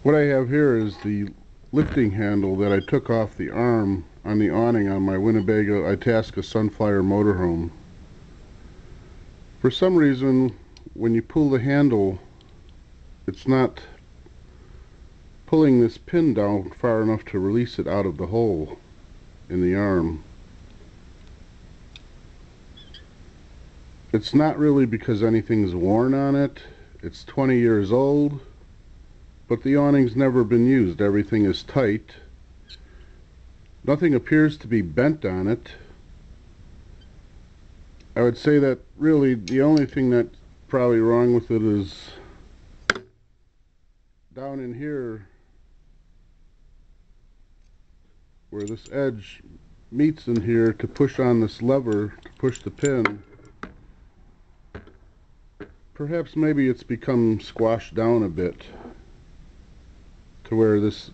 What I have here is the lifting handle that I took off the arm on the awning on my Winnibago Itasca Sunflyer Motorhome. For some reason, when you pull the handle, it's not pulling this pin down far enough to release it out of the hole in the arm. It's not really because anything's worn on it. It's 20 years old, but the awning's never been used. Everything is tight. Nothing appears to be bent on it. I would say that really the only thing that's probably wrong with it is down in here where this edge meets in here to push on this lever to push the pin. Perhaps maybe it's become squashed down a bit to where this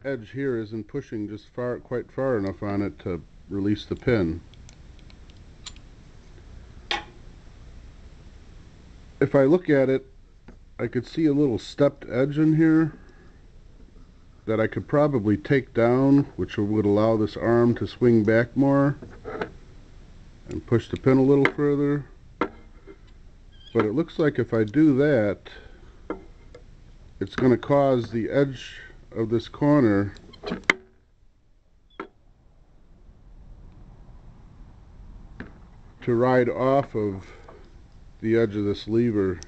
edge here isn't pushing just quite far enough on it to release the pin. If I look at it, I could see a little stepped edge in here that I could probably take down, which would allow this arm to swing back more and push the pin a little further. But it looks like if I do that, it's going to cause the edge of this corner to ride off of the edge of this lever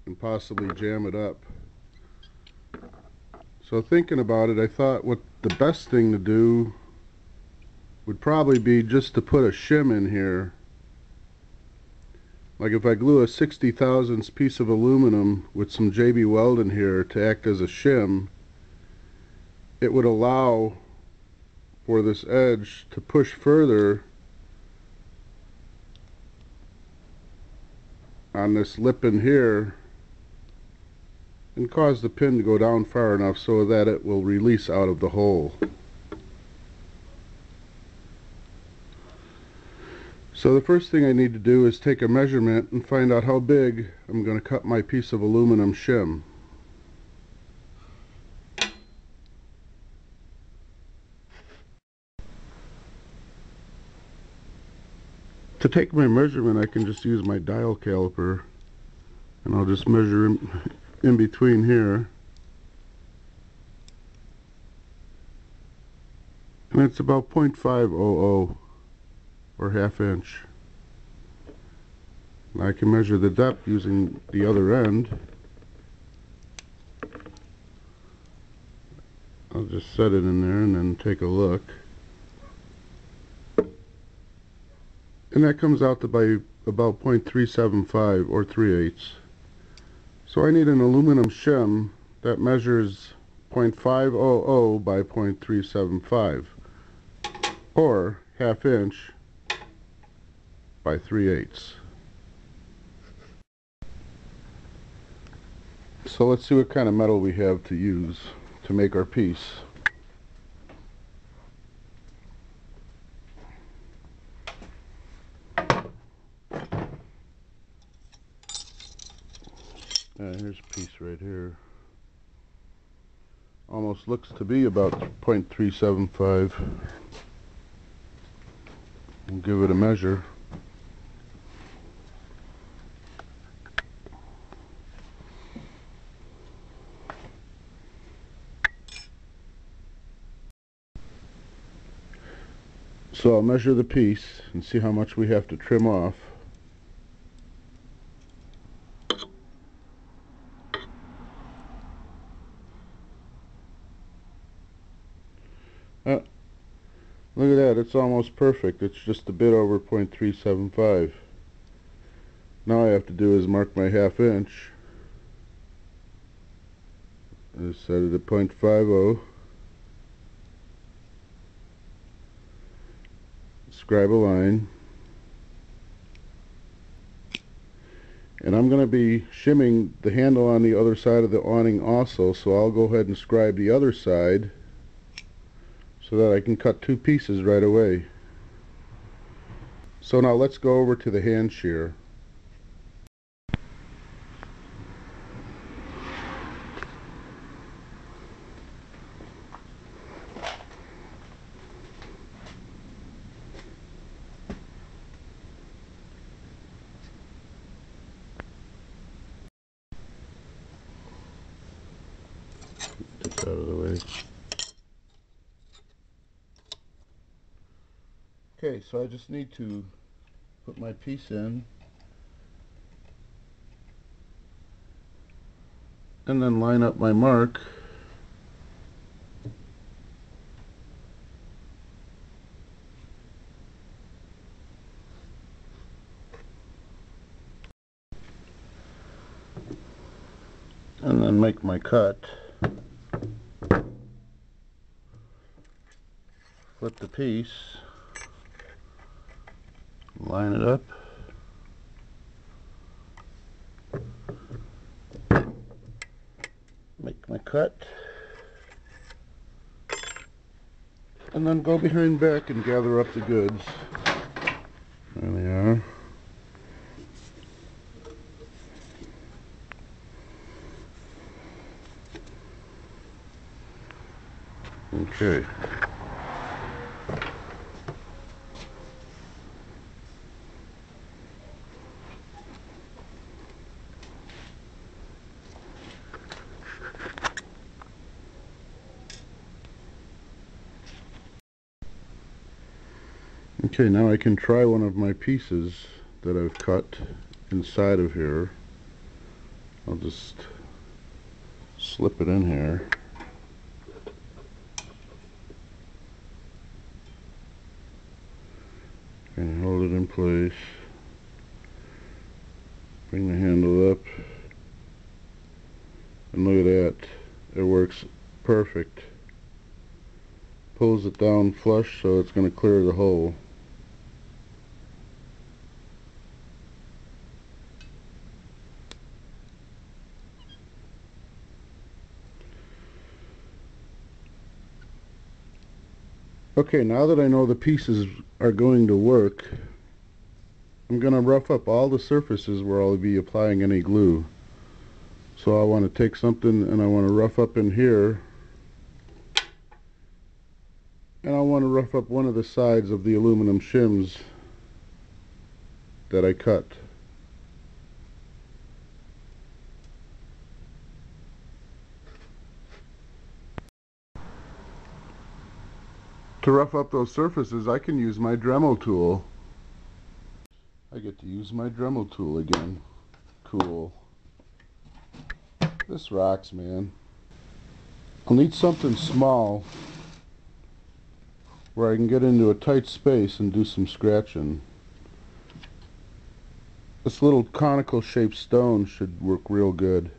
and possibly jam it up. So thinking about it, I thought what the best thing to do would probably be just to put a shim in here. Like if I glue a 60 thousandths piece of aluminum with some JB Weld in here to act as a shim, it would allow for this edge to push further on this lip in here and cause the pin to go down far enough so that it will release out of the hole. So the first thing I need to do is take a measurement and find out how big I'm going to cut my piece of aluminum shim. To take my measurement, I can just use my dial caliper, and I'll just measure in between here. And it's about 0.500 or ½ inch. And I can measure the depth using the other end. I'll just set it in there and then take a look. And that comes out to by about 0.375 or 3/8. So I need an aluminum shim that measures 0.500 by 0.375 or ½ inch by 3/8. So let's see what kind of metal we have to use to make our piece. Here's a piece right here. Almost looks to be about 0.375. We'll give it a measure. So I'll measure the piece and see how much we have to trim off. Look at that, it's almost perfect. It's just a bit over 0.375. Now I have to do is mark my ½ inch. I set it at 0.50. Scribe a line. And I'm going to be shimming the handle on the other side of the awning also, so I'll go ahead and scribe the other side so that I can cut two pieces right away. So now let's go over to the hand shear. out of the way. Okay, so I just need to put my piece in and then line up my mark. And then make my cut. Flip the piece, line it up, make my cut, and then go behind back and gather up the goods. There they are. Okay. Okay, now I can try one of my pieces that I've cut inside of here. I'll just slip it in here. And hold it in place. Bring the handle up. And look at that. It works perfect. Pulls it down flush so it's going to clear the hole. Okay, now that I know the pieces are going to work, I'm going to rough up all the surfaces where I'll be applying any glue. So I want to take something and I want to rough up in here, and I want to rough up one of the sides of the aluminum shims that I cut. To rough up those surfaces, I can use my Dremel tool. I get to use my Dremel tool again. Cool. This rocks, man. I'll need something small where I can get into a tight space and do some scratching. This little conical shaped stone should work real good.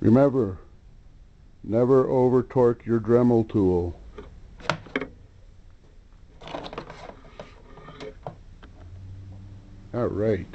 Remember, never over torque your Dremel tool. All right.